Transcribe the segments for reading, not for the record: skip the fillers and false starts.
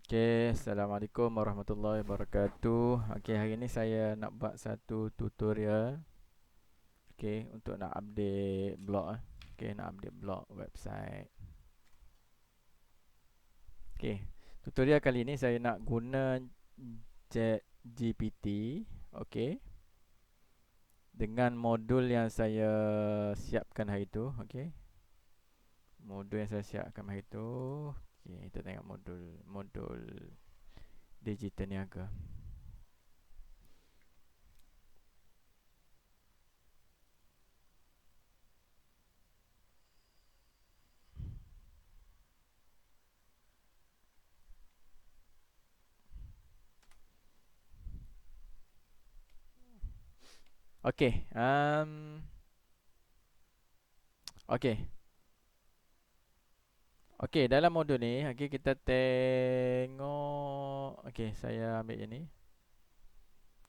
Okay, Assalamualaikum warahmatullahi wabarakatuh. Okay, hari ni saya nak buat satu tutorial. Okay, untuk nak update blog. Okay, nak update blog website. Okay, tutorial kali ni saya nak guna ChatGPT. Okay, dengan modul yang saya siapkan hari tu. Okay, modul yang saya siapkan hari tu. Okay, kita tengok modul digital niaga. Okay, okay. Okey, dalam modul ni, okey kita tengok. Okey, saya ambil yang ni.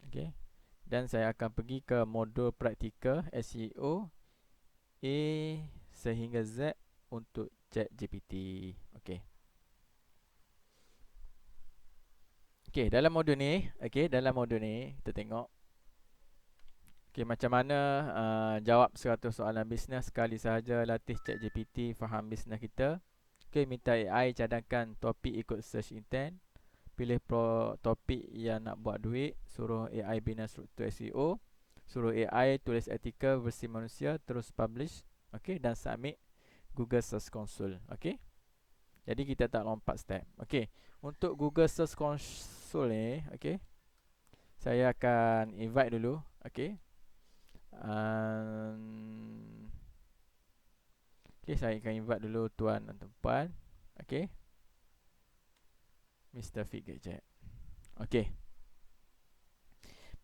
Okey. Dan saya akan pergi ke modul praktikal SEO A sehingga Z untuk ChatGPT. Okey. Okey, dalam modul ni kita tengok okey macam mana jawab 100 soalan bisnes sekali sahaja, latih ChatGPT faham bisnes kita. Okey, minta AI cadangkan topik ikut search intent. Pilih topik yang nak buat duit. Suruh AI bina struktur SEO. Suruh AI tulis artikel versi manusia. Terus publish. Okay, dan submit Google Search Console. Okay, jadi kita tak lompat step. Okay, untuk Google Search Console ni, okay, saya akan invite dulu. Okay, okay, saya akan invite dulu tuan dan puan. Okay, Mr. Fit Gadget. Okay,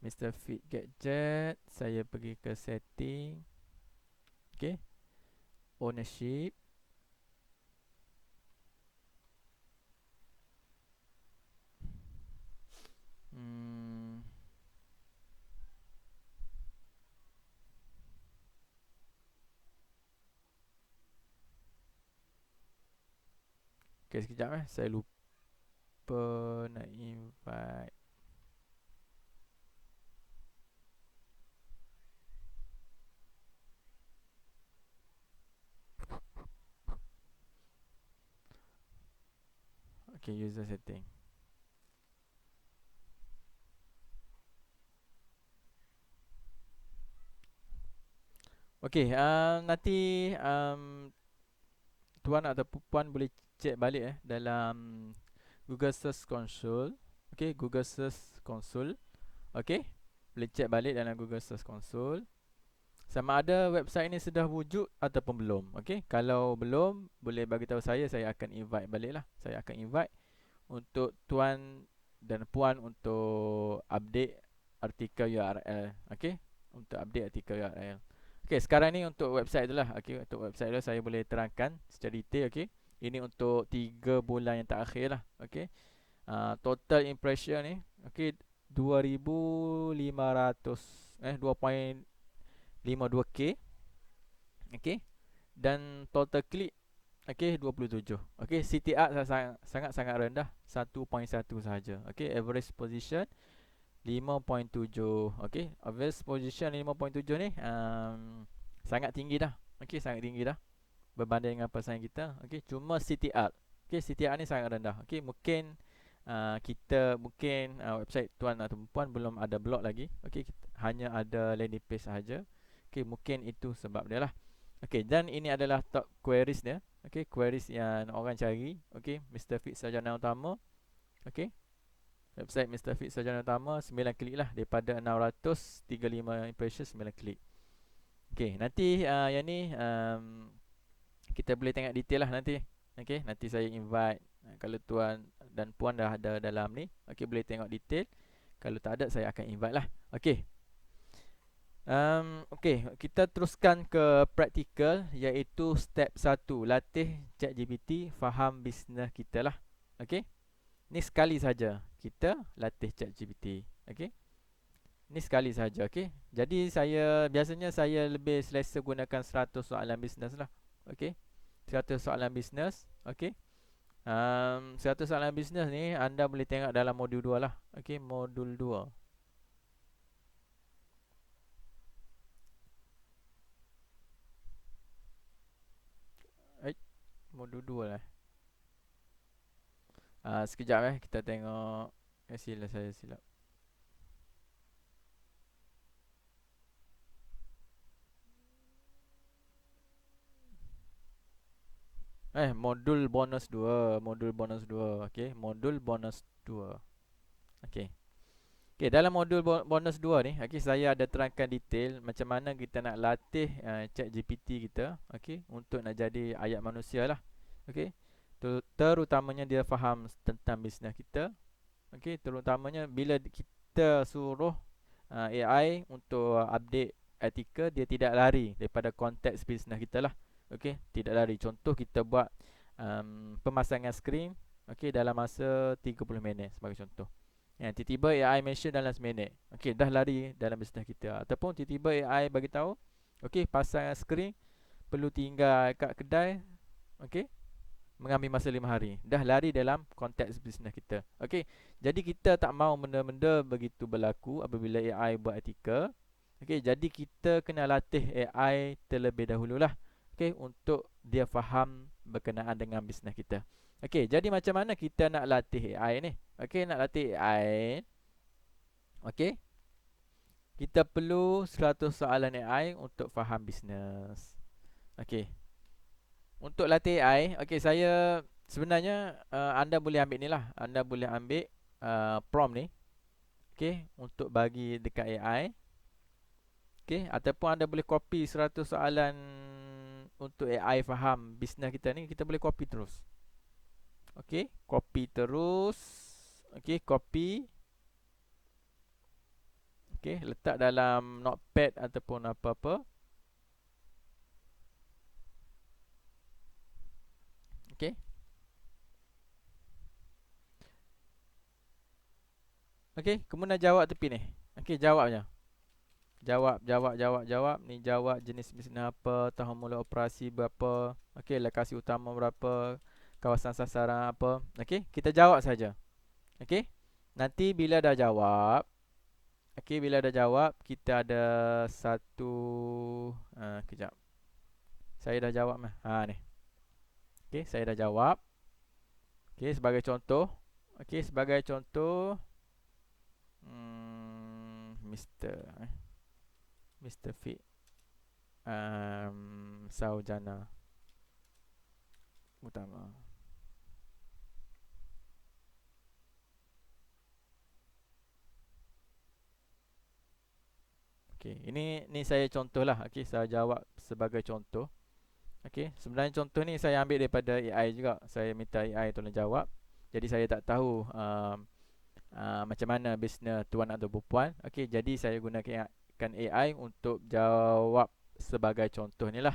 Mr. Fit Gadget, saya pergi ke setting. Okay, ownership. Okay, sekejap saya lupa nak invite. Okay, user setting. Okay, nanti tuan atau puan boleh check balik dalam Google Search Console. Okay, Google Search Console. Okay, boleh check balik dalam Google Search Console sama ada website ni sudah wujud ataupun belum. Okay, kalau belum, boleh bagi tahu saya akan invite balik lah. Saya akan invite untuk tuan dan puan untuk update artikel URL. Okay, untuk update artikel URL. Okay, sekarang ni untuk website tu lah. Okay, untuk website tu saya boleh terangkan secara detail. Okay, ini untuk 3 bulan yang terakhir lah. Okay, total impression ni, okay, 2.52k. Okay, dan total click, okay, 27. Okay, CTR sangat-sangat rendah, 1.1 sahaja. Okay, average position 5.7. Okay, average position 5.7 ni sangat tinggi dah. Okay, sangat tinggi dah berbanding dengan pesaing kita. Okay, cuma CTR, okay, CTR ni sangat rendah. Okay, mungkin website tuan atau puan belum ada blog lagi. Okay, hanya ada landing page sahaja. Okay, mungkin itu sebab dia lah. Okay, dan ini adalah top queries dia. Okay, queries yang orang cari. Okay, Mr. Fit Sarjana Utama. Okay, website Mr. Fit Sarjana Utama 9 klik lah. Daripada 635 impression, 9 klik. Okay, nanti yang ni kita boleh tengok detail lah nanti. Okay, nanti saya invite. Kalau tuan dan puan dah ada dalam ni, okay, boleh tengok detail. Kalau tak ada, saya akan invite lah. Okay, okay, kita teruskan ke praktikal, iaitu step 1, latih ChatGPT faham bisnes kita lah. Okay, ni sekali saja kita latih ChatGPT. Okay, ni sekali saja. Okay, jadi biasanya saya lebih selesa gunakan 100 soalan bisnes lah. Okay, 100 soalan bisnes. Okay, 100 soalan bisnes ni anda boleh tengok dalam modul 2 lah. Okey, modul 2. Modul 2 lah. Sekejap kita tengok. Sila saya silap. Modul bonus 2, modul bonus 2. Okey, modul bonus 2. Okey. Okey, dalam modul bonus 2 ni, okey, saya ada terangkan detail macam mana kita nak latih ChatGPT kita, okey, untuk nak jadi ayat manusia lah. Okey. Terutamanya dia faham tentang bisnes kita. Okey, terutamanya bila kita suruh AI untuk update etika, dia tidak lari daripada konteks bisnes kita lah. Okey, tidak lari. Contoh kita buat pemasangan skrin, okey, dalam masa 30 minit sebagai contoh. Tiba-tiba AI mention dalam seminit. Okey, dah lari dalam bisnes kita. Ataupun tiba-tiba AI bagi tahu, okey, pasang skrin perlu tinggal kat kedai, okey, mengambil masa 5 hari. Dah lari dalam konteks bisnes kita. Okey, jadi kita tak mahu benda-benda begitu berlaku apabila AI buat etika. Okey, jadi kita kena latih AI terlebih dahululah. Okey, untuk dia faham berkenaan dengan bisnes kita. Okey, jadi macam mana kita nak latih AI ni? Okey, nak latih AI. Okey, kita perlu 100 soalan AI untuk faham bisnes. Okey, untuk latih AI, okey, saya sebenarnya anda boleh ambil ni lah. Anda boleh ambil prompt ni, okey, untuk bagi dekat AI. Okey, ataupun anda boleh copy 100 soalan untuk AI faham bisnes kita ni. Kita boleh copy terus. Okey, copy terus. Okey, copy. Okey, letak dalam notepad ataupun apa-apa. Okey. Okey, kemudian jawab tepi ni. Okey, jawabnya. Jawab. Ni jawab jenis bisnes apa, tahun mula operasi berapa, okey, lokasi utama berapa, kawasan sasaran apa. Okey, kita jawab saja. Okey. Nanti bila dah jawab, okey, bila dah jawab, kita ada satu kejap. Saya dah jawab mah. Ni. Okey, saya dah jawab. Okey, sebagai contoh. Okey, sebagai contoh Mr. Fit Saujana Utama. Okey, ini saya contohlah. Okey, saya jawab sebagai contoh. Okey, sebenarnya contoh ni saya ambil daripada AI juga. Saya minta AI tolong jawab. Jadi saya tak tahu macam mana bisnes tuan atau perempuan. Okey, jadi saya gunakan AI untuk jawab sebagai contoh ni lah.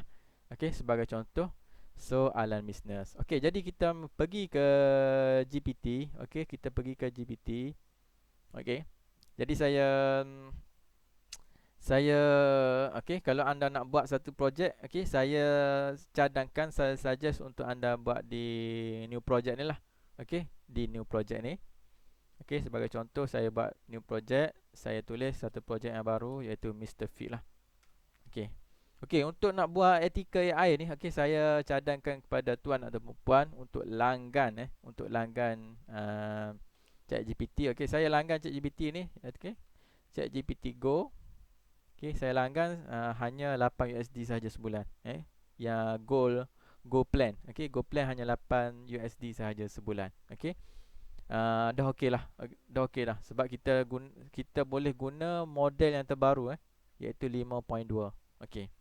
Okey, sebagai contoh soalan bisnes. Okey, jadi kita pergi ke GPT. Okey, kita pergi ke GPT. Okey. Jadi saya okey, kalau anda nak buat satu projek, okey, saya cadangkan, saya suggest untuk anda buat di new project ni lah. Okey, di new project ni. Okey, sebagai contoh saya buat new project, saya tulis satu projek yang baru iaitu Mr. Fit lah. Okey. Okey, untuk nak buat etika AI ni, okey, saya cadangkan kepada tuan atau perempuan untuk langgan untuk langgan ChatGPT. Okey, saya langgan ChatGPT ni, okey. ChatGPT Go. Okey, saya langgan hanya 8 USD saja sebulan. Yang Go plan. Okey, Go plan hanya 8 USD sahaja sebulan. Okey. Dah okey lah. Dah okey dah. Sebab kita boleh guna model yang terbaru iaitu 5.2. Okey.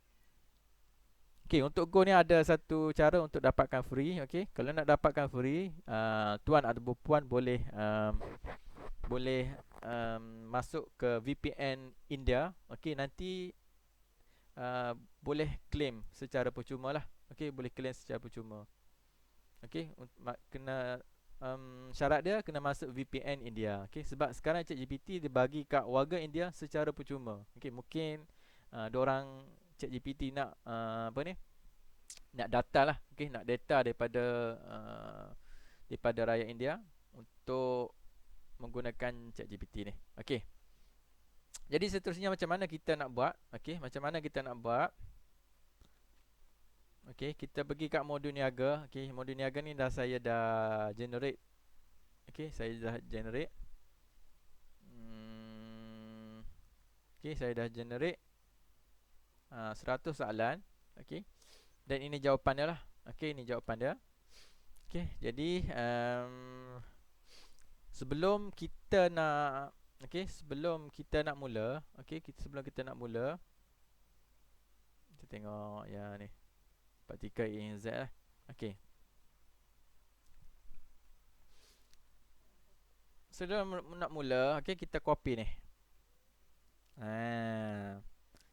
Okey, untuk Go ni ada satu cara untuk dapatkan free. Okey, kalau nak dapatkan free, tuan atau puan boleh masuk ke VPN India. Okey, nanti boleh claim secara percuma lah. Okey, boleh claim secara percuma. Okey, kena syarat dia kena masuk VPN India. Okey, sebab sekarang ChatGPT dia bagi kat warga India secara percuma. Okey, mungkin diorang ChatGPT nak apa ni? Nak data lah. Okey, nak data daripada daripada rakyat India untuk menggunakan ChatGPT ni. Okey. Jadi seterusnya macam mana kita nak buat? Okey, macam mana kita nak buat? Okey, kita pergi kat modul niaga. Okey, modul niaga ni saya dah generate. Okey, saya dah generate. Okey, saya dah generate 100 soalan. Okey. Dan ini jawapan dia lah. Okey, ini jawapan dia. Okey, jadi sebelum kita nak mula, sebelum kita nak mula, kita tengok yang ni. Partikel ANZ lah. Okey. Sebelum nak mula, okey, kita copy ni.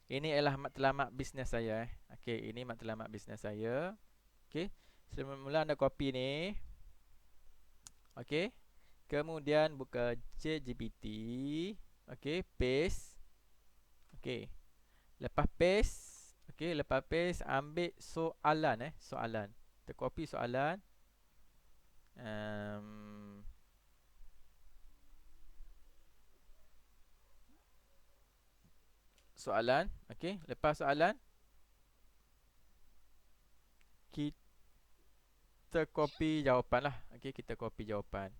Ini adalah matlamat bisnes saya. Okey, ini matlamat bisnes saya. Okey. Sebelum mula anda copy ni. Okey. Kemudian buka ChatGPT. Okey, paste. Okey. Lepas paste, ambil soalan soalan. Kita copy soalan. Soalan, okey. Lepas soalan, kita copy jawapan lah. Okey, kita copy jawapan.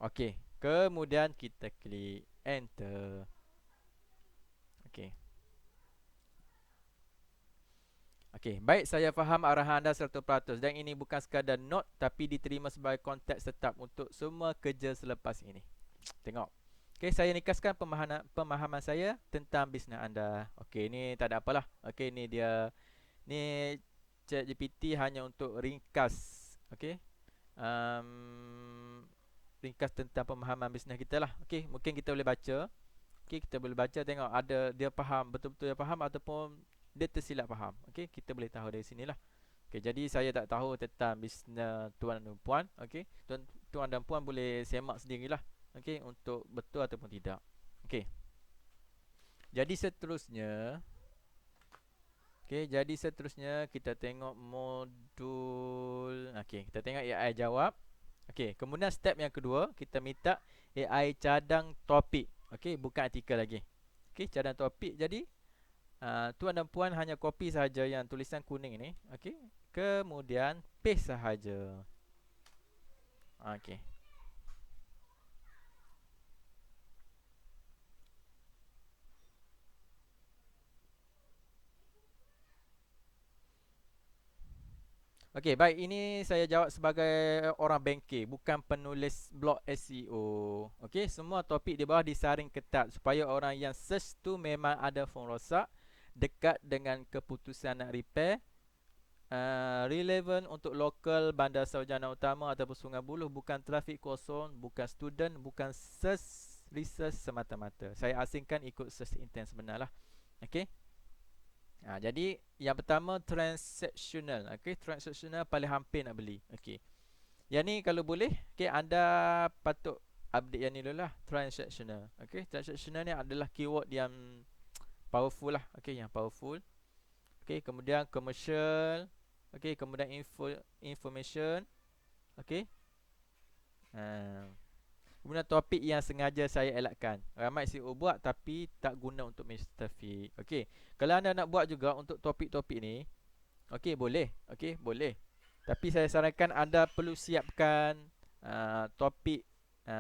Okey, kemudian kita klik enter. Okey. Okey, baik, saya faham arahan anda 100% dan ini bukan sekadar note tapi diterima sebagai konteks tetap untuk semua kerja selepas ini. Tengok. Okey, saya nikaskan pemahaman saya tentang bisnes anda. Okey, ni tak ada apalah. Okey, ni dia, ni ChatGPT hanya untuk ringkas. Okey. Ringkas tentang pemahaman bisnes kita lah. Okey, mungkin kita boleh baca. Okey, kita boleh baca, tengok ada dia faham, betul-betul dia faham ataupun dia tersilap faham. Okey, kita boleh tahu dari sinilah. Okey, jadi saya tak tahu tentang bisnes tuan dan puan. Okey, tuan dan puan boleh semak sendirilah. Okey, untuk betul ataupun tidak. Okey. Jadi seterusnya, kita tengok modul. Okey, kita tengok AI jawab. Okey, kemudian step yang kedua, kita minta AI cadang topik. Okey, bukan artikel lagi. Okey, cadang topik. Jadi tuan dan puan hanya copy sahaja yang tulisan kuning ni. Okey, kemudian paste sahaja. Okey. Okey, baik, ini saya jawab sebagai orang bengkel, bukan penulis blog SEO. Okey, semua topik di bawah disaring ketat supaya orang yang search tu memang ada phone rosak, dekat dengan keputusan nak repair, relevan untuk lokal bandar sarjana utama ataupun Sungai Buloh, bukan trafik kosong, bukan student, bukan search research semata-mata. Saya asingkan ikut search intent sebenar lah. Okey. Jadi yang pertama transactional. Okey, transactional paling hampir nak beli. Okey. Yang ni kalau boleh, okey, anda patut update yang ni dulu lah, transactional. Okey, transactional ni adalah keyword yang powerful lah. Okey, yang powerful. Okey, kemudian commercial. Okey, kemudian information. Okey. Kemudian topik yang sengaja saya elakkan. Ramai CEO buat tapi tak guna untuk Mr. Fit. Okey. Kalau anda nak buat juga untuk topik-topik ni, okey, boleh. Okey, boleh. Tapi saya sarankan anda perlu siapkan topik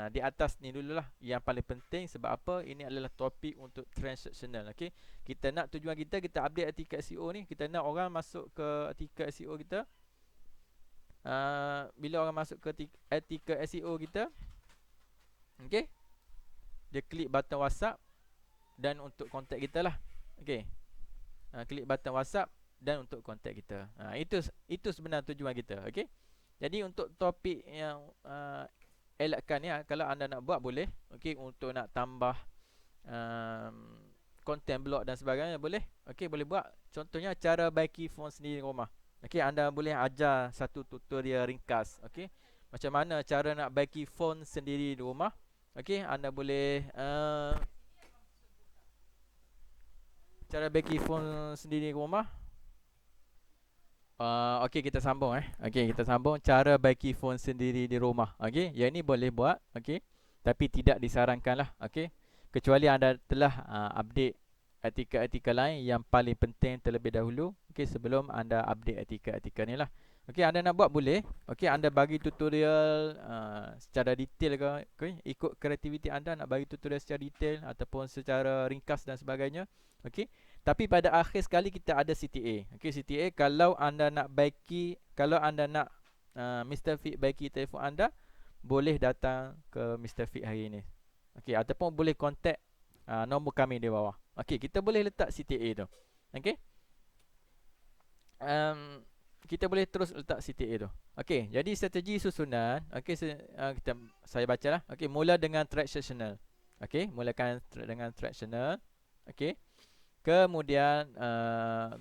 di atas ni dululah. Yang paling penting sebab apa? Ini adalah topik untuk transactional. Okey. Kita nak tujuan kita update artikel SEO ni, kita nak orang masuk ke artikel SEO kita. Bila orang masuk ke artikel SEO kita, okey, dia klik button WhatsApp dan untuk kontak kita lah. Okey. Klik button WhatsApp dan untuk kontak kita. Itu sebenarnya tujuan kita. Okey. Jadi untuk topik yang elakkan ni, kalau anda nak buat boleh. Okey, untuk nak tambah content blog dan sebagainya boleh. Okey, boleh buat. Contohnya cara baiki phone sendiri di rumah. Okey, anda boleh ajar satu tutorial ringkas. Okey, macam mana cara nak baiki phone sendiri di rumah. Okey, anda boleh cara baiki phone sendiri di rumah. Okey, kita sambung Okey, kita sambung cara baiki phone sendiri di rumah. Okey, yang ini boleh buat, okey. Tapi tidak disarankan lah, okey. Kecuali anda telah update artikel-artikel lain yang paling penting terlebih dahulu, okey, sebelum anda update artikel-artikel ni lah. Okey, anda nak buat boleh. Okey, anda bagi tutorial secara detail ke, okey, ikut kreativiti anda nak bagi tutorial secara detail ataupun secara ringkas dan sebagainya. Okey. Tapi pada akhir sekali kita ada CTA. Okey, CTA kalau anda nak baiki, kalau anda nak Mr. Fit baiki telefon anda, boleh datang ke Mr. Fit hari ini. Okey, ataupun boleh contact nombor kami di bawah. Okey, kita boleh letak CTA tu. Okey. Kita boleh terus letak CTA tu. Okey, jadi strategi susunan, okey, saya bacalah. Okey, mula dengan transactional. Okey, mulakan dengan transactional. Okey. Kemudian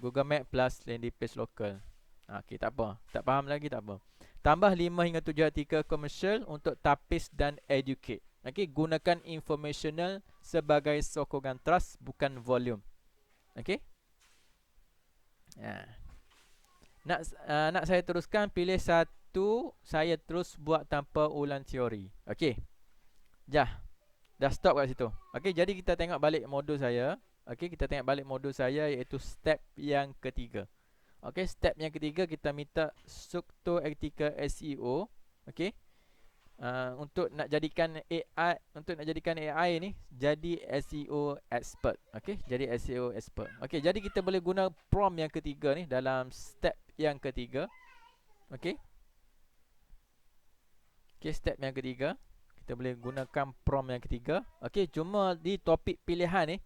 Google Map plus landing page local. Okey, tak apa. Tak faham lagi tak apa. Tambah 5 hingga 7 artikel komersial untuk tapis dan educate. Okey, gunakan informational sebagai sokongan trust, bukan volume. Okey. Nak saya teruskan, pilih satu, saya terus buat tanpa ulang teori. Okey. Dah stop kat situ. Okey, jadi kita tengok balik modul saya. Okey, kita tengok balik modul saya iaitu step yang ketiga. Okey, step yang ketiga kita minta struktur artikel SEO. Okey. Untuk nak jadikan AI ni jadi SEO expert. Okey, jadi SEO expert. Okey, jadi kita boleh guna prompt yang ketiga ni dalam step yang ketiga. Okey. Okey, step yang ketiga kita boleh gunakan prompt yang ketiga. Okey, cuma di topik pilihan ni,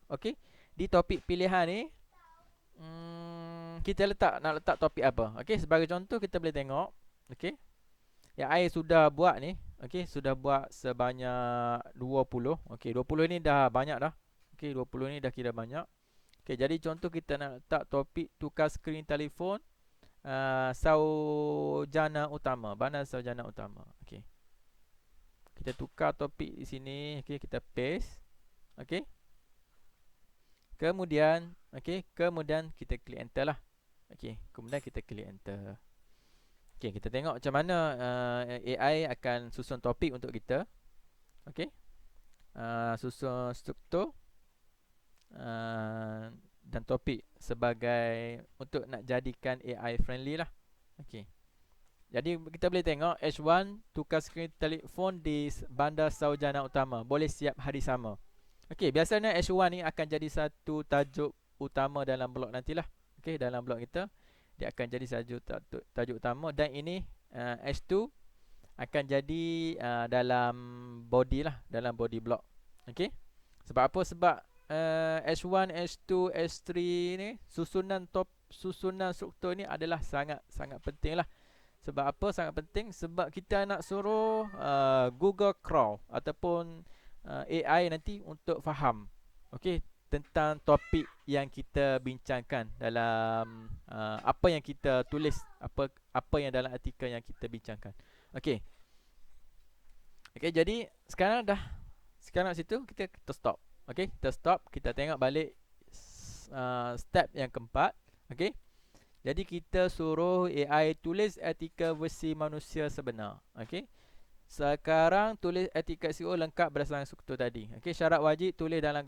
okey, di topik pilihan ni kita nak letak topik apa. Okey, sebagai contoh kita boleh tengok, okey, yang I sudah buat ni, okey, sudah buat sebanyak 20. Okey, 20 ni dah banyak dah. Okey, 20 ni dah kira banyak. Okey, jadi contoh kita nak letak topik tukar skrin telefon Saujana Utama, bandar Saujana Utama. Okey, kita tukar topik di sini. Okey, kita paste. Okey. Kemudian kita klik enter lah. Okey, kemudian kita klik enter. Okey, kita tengok macam mana AI akan susun topik untuk kita. Okey. Susun struktur dan topik sebagai untuk nak jadikan AI friendly lah. Okey. Jadi kita boleh tengok H1 tukar skrin telefon di Bandar Saujana Utama, boleh siap hari sama. Okey, biasanya H1 ni akan jadi satu tajuk utama dalam blog nantilah. Okey, dalam blog kita dia akan jadi tajuk utama, dan ini H2 akan jadi dalam body lah, dalam body blog. Okey. Sebab apa? Sebab H1, H2, H3 ni susunan struktur ni adalah sangat penting lah. Sebab apa sangat penting? Sebab kita nak suruh Google Chrome ataupun AI nanti untuk faham, okey, tentang topik yang kita bincangkan dalam apa yang kita tulis, apa yang dalam artikel yang kita bincangkan. Okey. Okey, jadi sekarang situ kita stop. Okey, kita stop, kita tengok balik step yang keempat. Okey. Jadi kita suruh AI tulis artikel versi manusia sebenar. Okey. Sekarang tulis artikel SEO lengkap berdasarkan struktur tadi. Okey, syarat wajib tulis dalam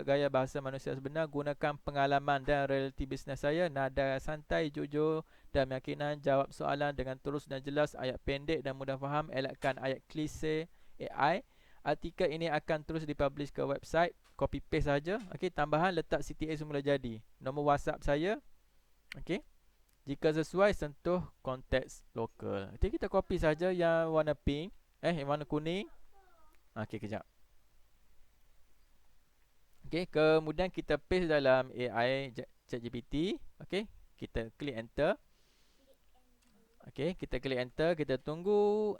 gaya bahasa manusia sebenar, gunakan pengalaman dan realiti bisnes saya, nada santai, jujur dan meyakinkan, jawab soalan dengan terus dan jelas, ayat pendek dan mudah faham, elakkan ayat klise AI. Artikel ini akan terus dipublish ke website, copy paste saja. Okey, tambahan letak CTA semula jadi. Nombor WhatsApp saya. Okey. Jika sesuai, sentuh konteks lokal. Jadi kita copy saja yang warna pink, yang warna kuning. Okey, kejap. Okey, kemudian kita paste dalam AI ChatGPT. Okey, kita klik enter. Okey, kita klik enter, kita tunggu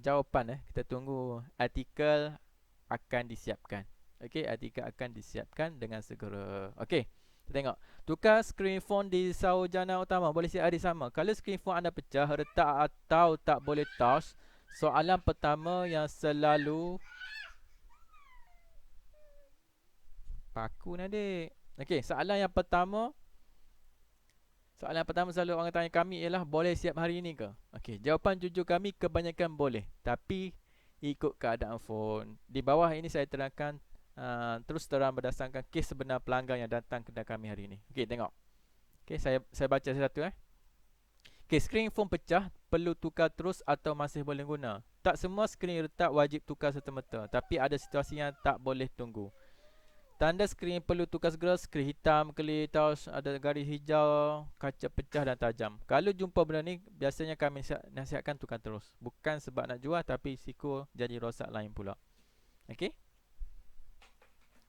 jawapan kita tunggu artikel akan disiapkan. Okey, artikel akan disiapkan dengan segera. Okey. Kita tengok. Tukar skrin phone di Saujana Utama, boleh siap hari sama. Kalau skrin phone anda pecah, retak atau tak boleh touch, soalan pertama yang selalu paku ni adik. Okey, soalan Soalan pertama selalu orang tanya kami ialah boleh siap hari ini ke? Okey, jawapan jujur kami kebanyakan boleh. Tapi ikut keadaan phone. Di bawah ini saya terangkan terus terang berdasarkan kes sebenar pelanggan yang datang kedai kami hari ini. Okey, tengok. Okey, saya baca satu Okey, skrin phone pecah perlu tukar terus atau masih boleh guna? Tak semua skrin retak wajib tukar serta-merta, tapi ada situasi yang tak boleh tunggu. Tanda skrin perlu tukar segera, skrin hitam, kelip, taus, ada garis hijau, kaca pecah dan tajam. Kalau jumpa benda ni, biasanya kami nasihatkan tukar terus. Bukan sebab nak jual, tapi risiko jadi rosak lain pula. Okey.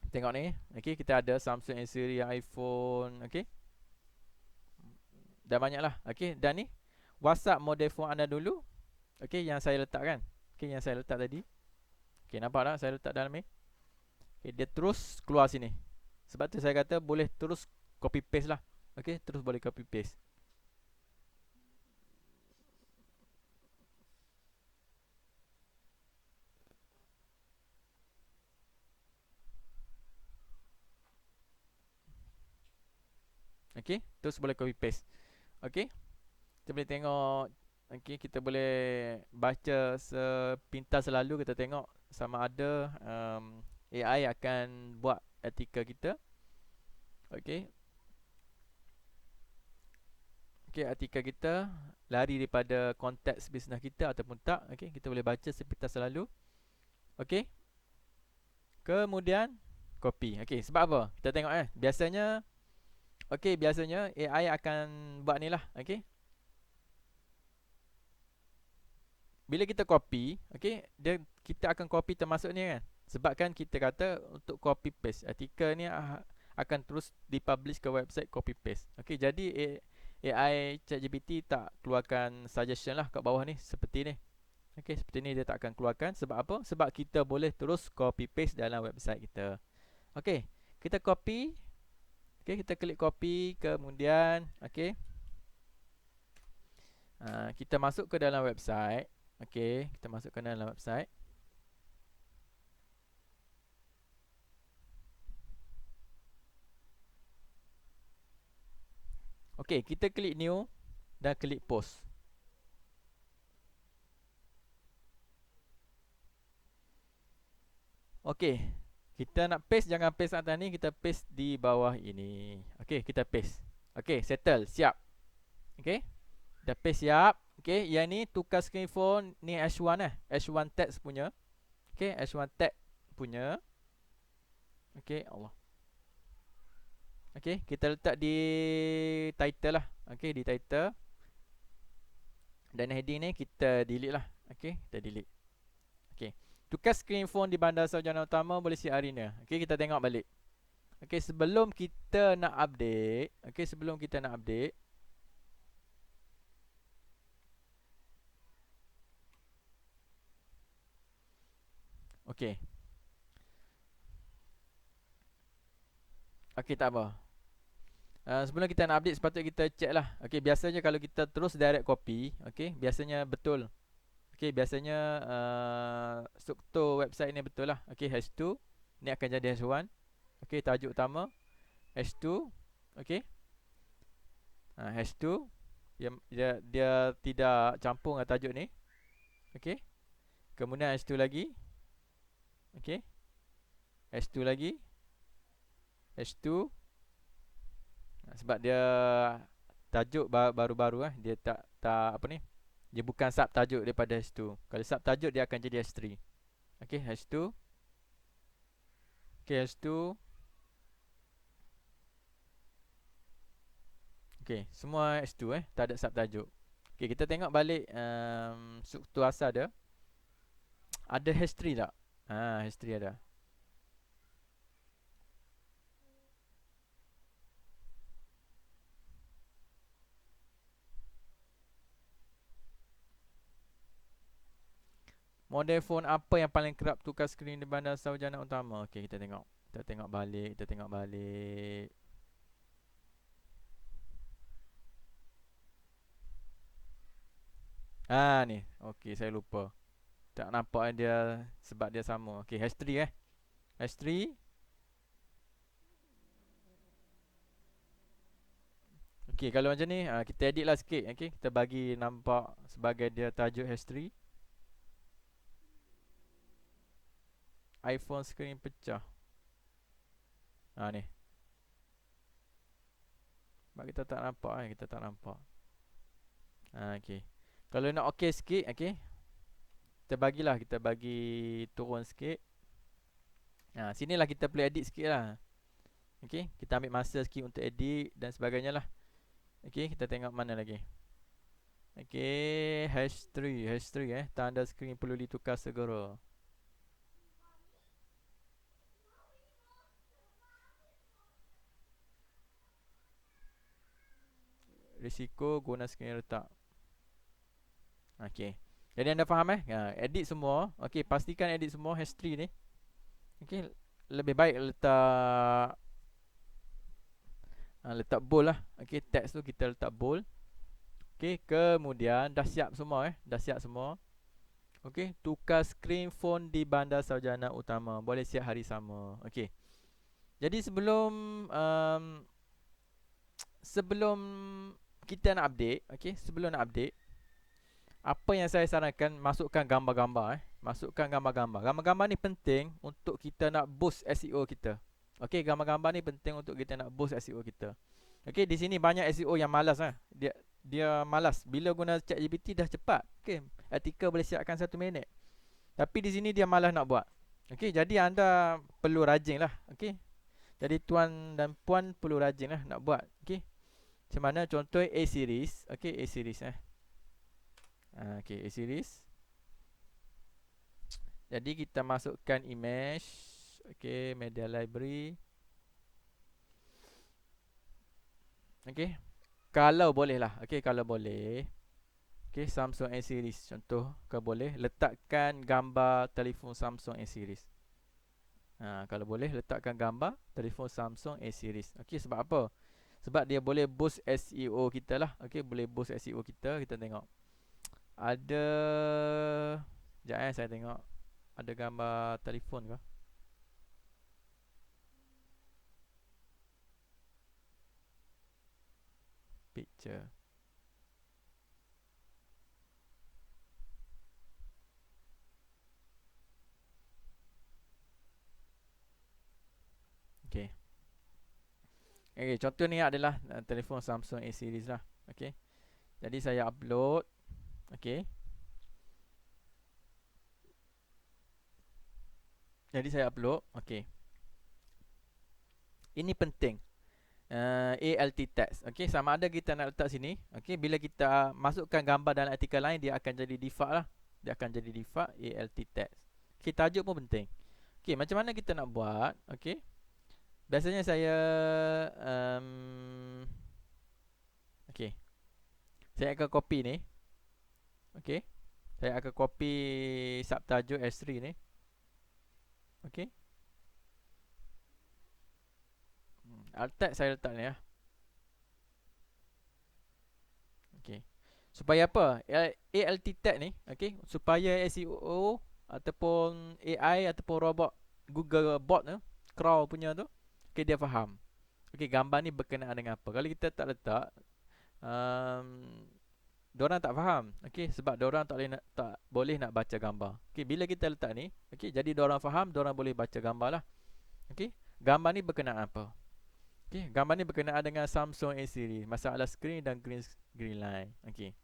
Tengok ni. Okey, kita ada Samsung S-Series, iPhone. Okey. Dah banyak lah. Okey, dan ni WhatsApp model phone anda dulu. Okey, yang saya letak kan. Okey, yang saya letak tadi. Okey, nampak tak saya letak dalam ni? Okay, dia terus keluar sini. Sebab tu saya kata boleh terus copy paste lah. Okay, terus boleh copy paste. Okay, terus boleh copy paste. Okay, kita boleh tengok. Okay, kita boleh baca sepintas selalu. Kita tengok sama ada AI akan buat artikel kita. Okay. Okay, artikel kita lari daripada konteks bisnes kita ataupun tak. Okay, kita boleh baca sepintas selalu. Okay. Kemudian copy. Okay, sebab apa? Kita tengok biasanya biasanya AI akan buat ni lah. Okay. Bila kita copy, kita akan copy termasuk ni kan. Sebab kan kita kata untuk copy paste. Artikel ni akan terus dipublish ke website copy paste. Okay, jadi AI ChatGPT tak keluarkan suggestion lah kat bawah ni seperti ni. Okay, seperti ni dia tak akan keluarkan. Sebab apa? Sebab kita boleh terus copy paste dalam website kita. Okay, kita copy. Okay, kita klik copy. Kemudian kita masuk ke dalam website. Okay, kita masuk ke dalam website. Okay, kita klik new dan klik post. Okay, kita nak paste, jangan paste atas ni, kita paste di bawah ini. Okay, kita paste. Okay, settle, siap. Okay, dah paste siap. Okay, yang ni tukar screen phone. Ni H1 H1 text punya. Okay, H1 text punya. Okay, Allah. Okay, kita letak di title lah. Okay, di title. Dan heading ni kita delete lah. Okay, kita delete. Okay, tukar screen phone di Bandar Sarjana Utama boleh siap hari ni. Okay, kita tengok balik. Okay, sebelum kita nak update. Okay, sebelum kita nak update. Okay. Okay, tak apa. Sebelum kita nak update, sepatutnya kita check lah. Okay, biasanya kalau kita terus direct copy, okay, biasanya betul. Okay, biasanya struktur website ni betul lah. Okay, H2 ni akan jadi H1. Okay, tajuk utama H2. Okay, H2 dia tidak campur dengan tajuk ni. Okay, kemudian H2 lagi. Okay, H2 lagi, H2. Sebab dia tajuk baru-baru dia tak apa ni, dia bukan sub tajuk daripada H2. Kalau sub tajuk dia akan jadi H3. Okay, H2. Okay, H2. Okay, semua H2 tak ada sub tajuk. Okay, kita tengok balik struktur asal dia. Ada H3 tak? H3 ada. Model phone apa yang paling kerap tukar skrin di Bandar Sarjana Utama? Okay, kita tengok. Kita tengok balik. Kita tengok balik. Ni. Okay, saya lupa. Tak nampak dia sebab dia sama. Okay, H3 H3. Okay, kalau macam ni kita edit lah sikit. Okay, kita bagi nampak sebagai dia tajuk history. iPhone screen pecah. Ni. Sebab kita tak nampak kita tak nampak. Okay. Kalau nak okay sikit, okay, kita bagi turun sikit. Sinilah kita boleh edit sikit lah. Okay, kita ambil masa sikit untuk edit dan sebagainya lah. Okay, kita tengok mana lagi. Okay, H3 tanda skrin perlu ditukar segera. Risiko guna skrin retak. Okay, jadi anda faham edit semua. Okay, pastikan edit semua H3 ni. Okay, lebih baik letak bold lah. Okay, text tu kita letak bold. Okay, kemudian dah siap semua dah siap semua. Okay, tukar skrin phone di bandar sarjana utama. Boleh siap hari sama. Okay, jadi sebelum kita nak update, okay, sebelum nak update, apa yang saya sarankan, masukkan gambar-gambar masukkan gambar-gambar. Gambar-gambar ni penting untuk kita nak boost SEO kita. Okay, gambar-gambar ni penting untuk kita nak boost SEO kita. Okay, di sini banyak SEO yang malas dia malas. Bila guna ChatGPT dah cepat. Okay, artikel boleh siapkan 1 minit. Tapi di sini dia malas nak buat. Okay, jadi anda perlu rajin lah. Okay, jadi tuan dan puan perlu rajin lah nak buat. Okay, macam mana contoh A-series. Okay, A-series okay, A-series. Jadi kita masukkan image. Okay, media library. Okay, kalau boleh lah. Okay, kalau boleh. Okay, Samsung A-series contoh. Kalau boleh, letakkan gambar telefon Samsung A-series. Kalau boleh, letakkan gambar telefon Samsung A-series. Okay, sebab apa? Sebab dia boleh boost SEO kita lah. Okay, boleh boost SEO kita. Kita tengok. Ada... Sekejap saya tengok. Ada gambar telefon ke? Picture. Okay. Okay, contoh ni adalah telefon Samsung A-series lah. Okay, jadi saya upload. Okay, jadi saya upload. Okay, ini penting. ALT text. Okay, sama ada kita nak letak sini. Okay, bila kita masukkan gambar dalam artikel lain, dia akan jadi default lah. Dia akan jadi default ALT text. Okay, tajuk pun penting. Okay, macam mana kita nak buat? Okay, biasanya saya okay, saya akan copy ni. Okay, saya akan copy subtajuk S3 ni. Okay, alt text saya letak ni Okay, supaya apa? ALT tag ni, okay, supaya SEO ataupun AI ataupun robot Google bot tu, crawl punya tu, okay, dia faham. Okay, gambar ni berkenaan dengan apa. Kalau kita tak letak, diorang tak faham. Okay, sebab diorang tak boleh nak baca gambar. Okay, bila kita letak ni, okay, jadi diorang faham, diorang boleh baca gambar lah. Okay, gambar ni berkenaan apa? Okay, gambar ni berkenaan dengan Samsung A-series, masalah skrin dan green line. Okay,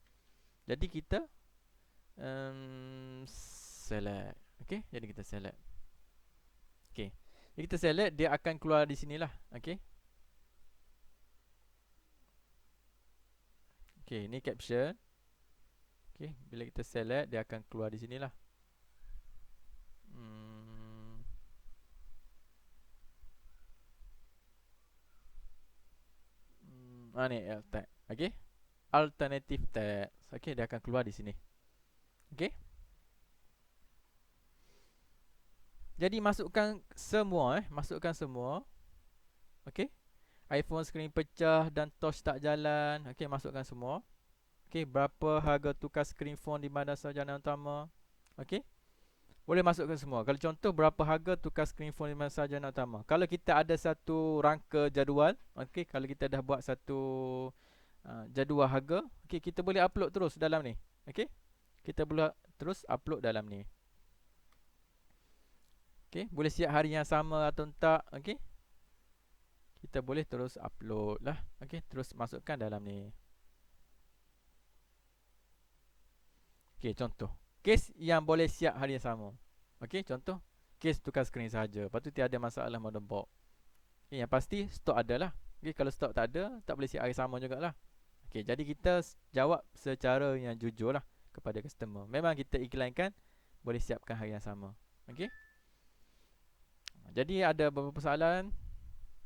jadi kita select. Okay, jadi kita select. Okay, jadi kita select, dia akan keluar di sinilah. Okay, okay, ni caption. Okay, bila kita select, dia akan keluar di sinilah. Ni alt tag. Okay, alternative text. Okay, dia akan keluar di sini. Okay, jadi masukkan semua masukkan semua. Okay, iPhone screen pecah dan torch tak jalan. Okay, masukkan semua. Okay, berapa harga tukar screen phone di bandar sarjana utama. Okay, boleh masukkan semua. Kalau contoh, berapa harga tukar screen phone di bandar sarjana utama. Kalau kita ada satu rangka jadual, okay, kalau kita dah buat satu jadual harga. Okey, kita boleh upload terus dalam ni. Okey, kita boleh terus upload dalam ni. Okey, boleh siap hari yang sama atau tak. Okey, kita boleh terus upload lah. Okey, terus masukkan dalam ni. Okey, contoh kes yang boleh siap hari yang sama. Okey, contoh kes tukar skrin sahaja. Lepas tu tiada masalah motherboard. Okay, yang pasti stok ada lah. Okay, kalau stok tak ada, tak boleh siap hari sama jugalah. Okay, jadi kita jawab secara yang jujur lah kepada customer. Memang kita iklankan boleh siapkan hari yang sama. Okay, jadi ada beberapa soalan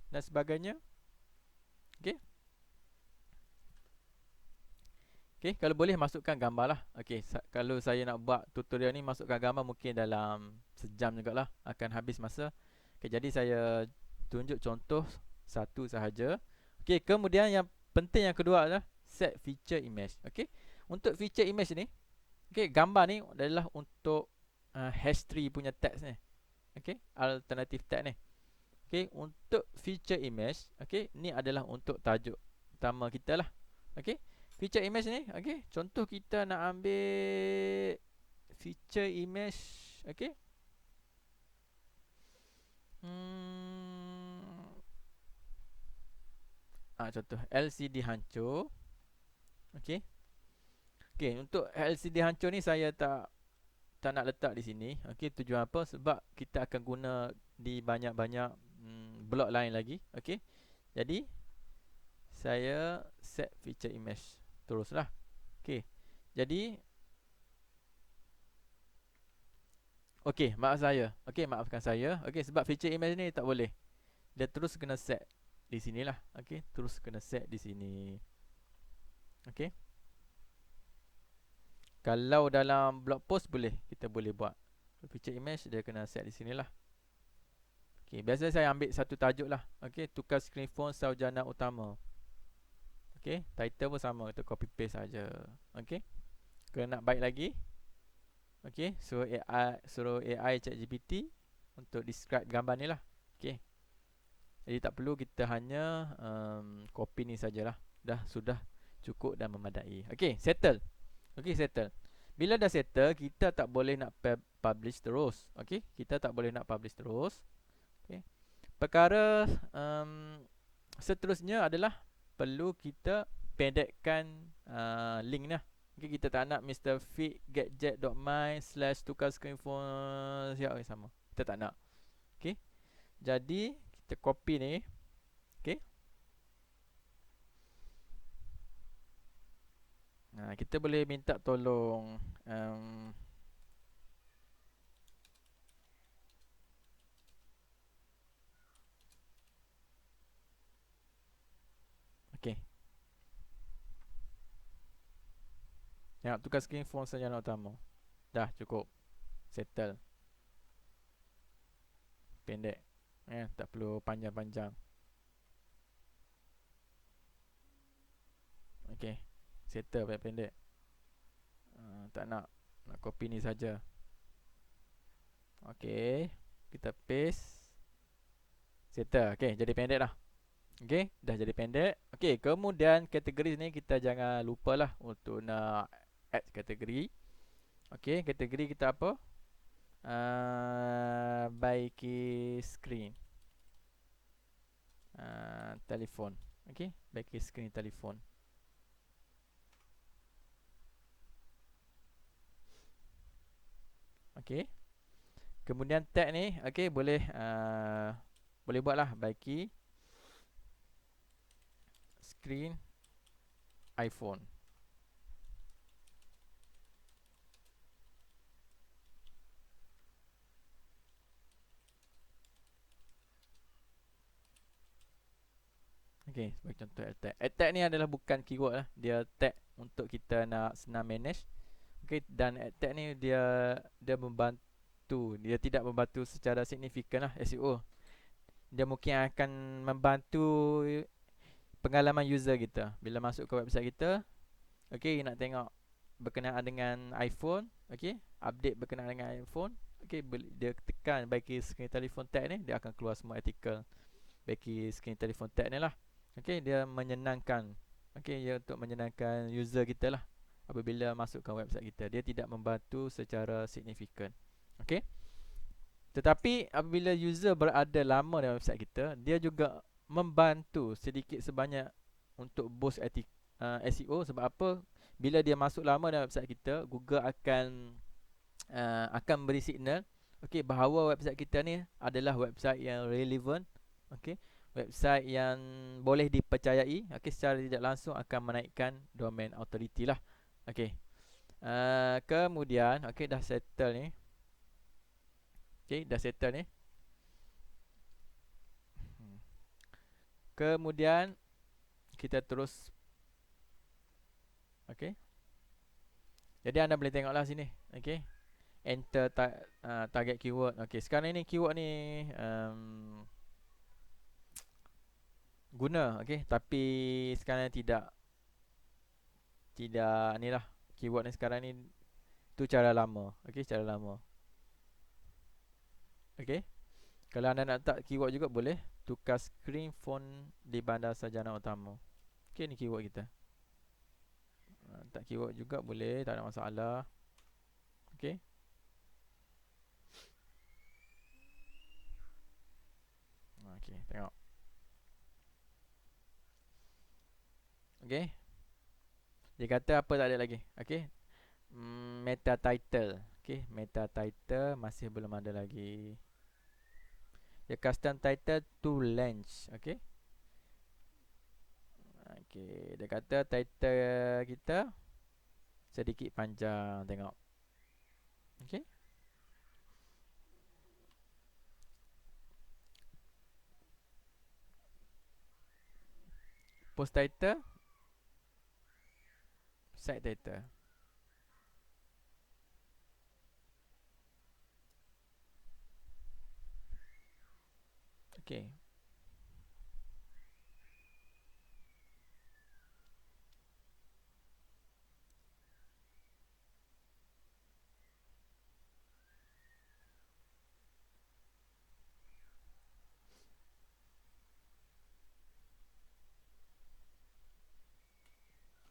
dan sebagainya. Okay, okay, kalau boleh masukkan gambar lah. Okay, kalau saya nak buat tutorial ni masukkan gambar mungkin dalam sejam jugalah, akan habis masa. Okay, jadi saya tunjuk contoh satu sahaja. Okay, kemudian yang penting yang kedua adalah set feature image. Okay, untuk feature image ni, okay, gambar ni adalah untuk history punya text ni. Okay, alternative text ni. Okay, untuk feature image, okay, ni adalah untuk tajuk utama kita lah. Okay, feature image ni, okay, contoh kita nak ambil feature image, okay. Contoh LCD hancur. Okey. Okey, untuk LCD hancur ni saya tak nak letak di sini. Okey, tujuan apa? Sebab kita akan guna di banyak-banyak blok lain lagi. Okey. Jadi saya set feature image teruslah. Okey. Jadi okey, maafkan saya. Okey, sebab feature image ni tak boleh. Dia terus kena set di sinilah. Okey, terus kena set di sini. Okey. Kalau dalam blog post boleh, kita boleh buat. Feature image dia kena set di sinilah. Okey, biasa saya ambil satu tajuk lah. Okey, tukar screen phone sarjana utama. Okey, title pun sama, kita copy paste saja. Okey. Kalau nak baik lagi, okey, suruh AI ChatGPT untuk describe gambar ni lah. Okey. Jadi tak perlu, kita hanya copy ni sajalah. Sudah cukup dan memadai. Okey, settle. Okey, settle. Bila dah settle, kita tak boleh nak publish terus. Okey, kita tak boleh nak publish terus. Okey. Perkara seterusnya adalah perlu kita pendekkan link ni lah. Okey, kita tak nak mrfitgadget.my/tukar screen phone siap sama. Kita tak nak. Okey. Jadi kita copy ni. Okey. Kita boleh minta tolong okey. Yang tukar screen phone sarjana utama. Dah cukup. Settle. Pendek. Tak perlu panjang-panjang. Okey. Settle pendek-pendek. Tak nak copy ni saja. Okey, kita paste. Settle. Okey, jadi pendek dah. Okey, dah jadi pendek. Okey, kemudian kategori ni kita jangan lupalah untuk nak add kategori. Okey, kategori kita apa? Baiki screen. Telefon. Okey, baiki screen telefon. Okey. Kemudian tag ni, okey, boleh buatlah baiki screen iPhone. Okey, sebagai contoh add tag. Add tag ni adalah bukan keyword lah. Dia tag untuk kita nak senang manage. Okey, dan add tag ni dia membantu. Dia tidak membantu secara signifikan lah SEO. Dia mungkin akan membantu pengalaman user kita bila masuk ke website kita. Okey, nak tengok berkenaan dengan iPhone. Okey, update berkenaan dengan iPhone. Okey, dia tekan baiki screen telefon tag ni, dia akan keluar semua artikel baiki screen telefon tag ni lah. Okey, dia menyenangkan Okey, ia untuk menyenangkan user kita lah apabila masukkan website kita. Dia tidak membantu secara signifikan. Okey. Tetapi apabila user berada lama dalam website kita, dia juga membantu sedikit sebanyak untuk boost SEO. Sebab apa? Bila dia masuk lama dalam website kita, Google akan beri signal, okey, bahawa website kita ni adalah website yang relevant, okey, website yang boleh dipercayai, okey, secara tidak langsung akan menaikkan domain authority lah. Okey. Kemudian, okey, dah settle ni. Okey, dah settle ni. Kemudian kita terus. Okey. Jadi anda boleh tengoklah sini, okey. Enter target keyword. Okey, sekarang ni keyword ni guna, okey, tapi sekarang tidak ni lah. Keyword ni sekarang ni tu cara lama, okey, cara lama. Okey. Kalau anda nak letak keyword juga boleh. Tukar screen font di bandar sarjana utama. Okey, ni keyword kita. Letak keyword juga boleh, tak ada masalah. Okey. Okey, tengok. Okey. Dia kata apa tak ada lagi. Okey. Meta title. Okey, meta title masih belum ada lagi. Dia custom title to length. Okey. Okey, dia kata title kita sedikit panjang, tengok. Okey. Post title, site title. Okey.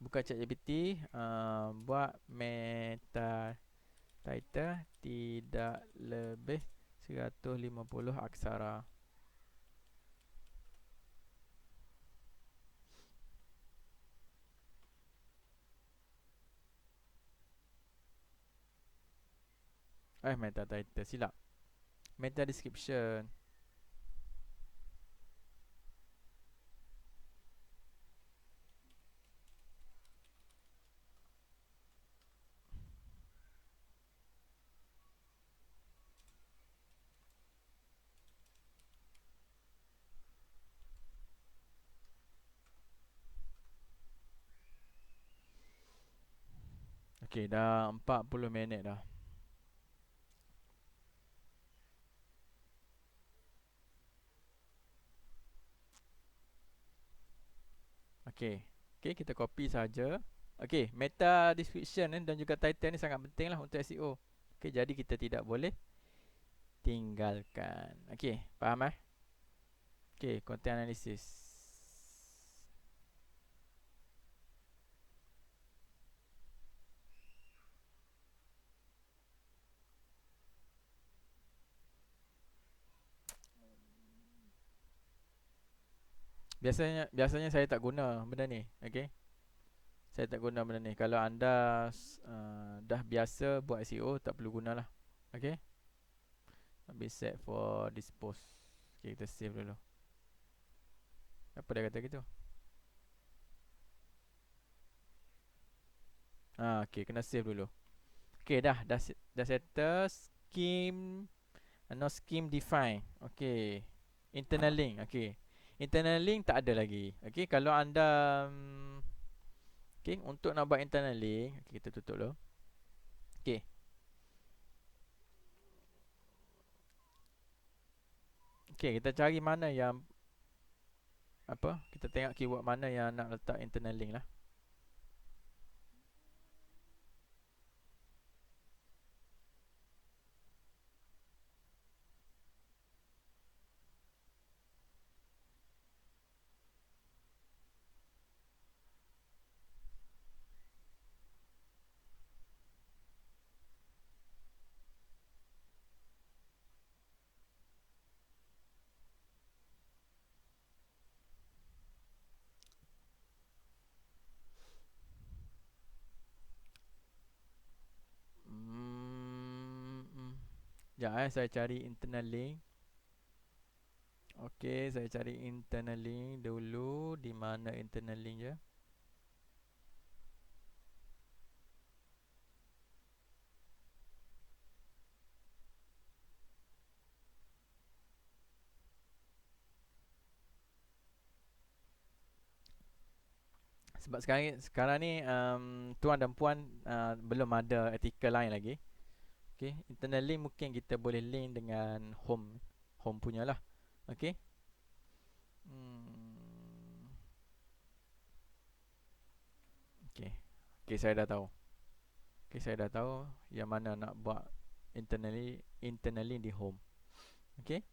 Buka ChatGPT, buat meta title tidak lebih 150 aksara. Meta title silap. Meta description. Okey, dah 40 minit dah. Okey. Okey, kita copy saja. Okey, meta description dan juga title ni sangat penting lah untuk SEO. Okey, jadi kita tidak boleh tinggalkan. Okey, faham eh? Okey, content analysis. Biasanya saya tak guna benda ni, okey. Saya tak guna benda ni. Kalau anda dah biasa buat SEO, tak perlu gunalah. Okey. Habis set for dispose. Okey, kita save dulu. Apa dia kata gitu? Okey, kena save dulu. Okey, dah settle scheme, no scheme define. Okey. Internal link. Okey. Internal link tak ada lagi. Okey, kalau anda okey, untuk nak buat internal link, okay, kita tutup dulu. Okey. Okey, kita cari mana yang apa? Kita tengok keyword mana yang nak letak internal link lah. Sekejap saya cari internal link. Okey, saya cari internal link dulu. Di mana internal link je? Sebab sekarang ni tuan dan puan belum ada artikel lain lagi. Okey, internal link mungkin kita boleh link dengan home punya lah. Okey. Okey. Okey, saya dah tahu. Okey, saya dah tahu yang mana nak buat internally di home. Okey.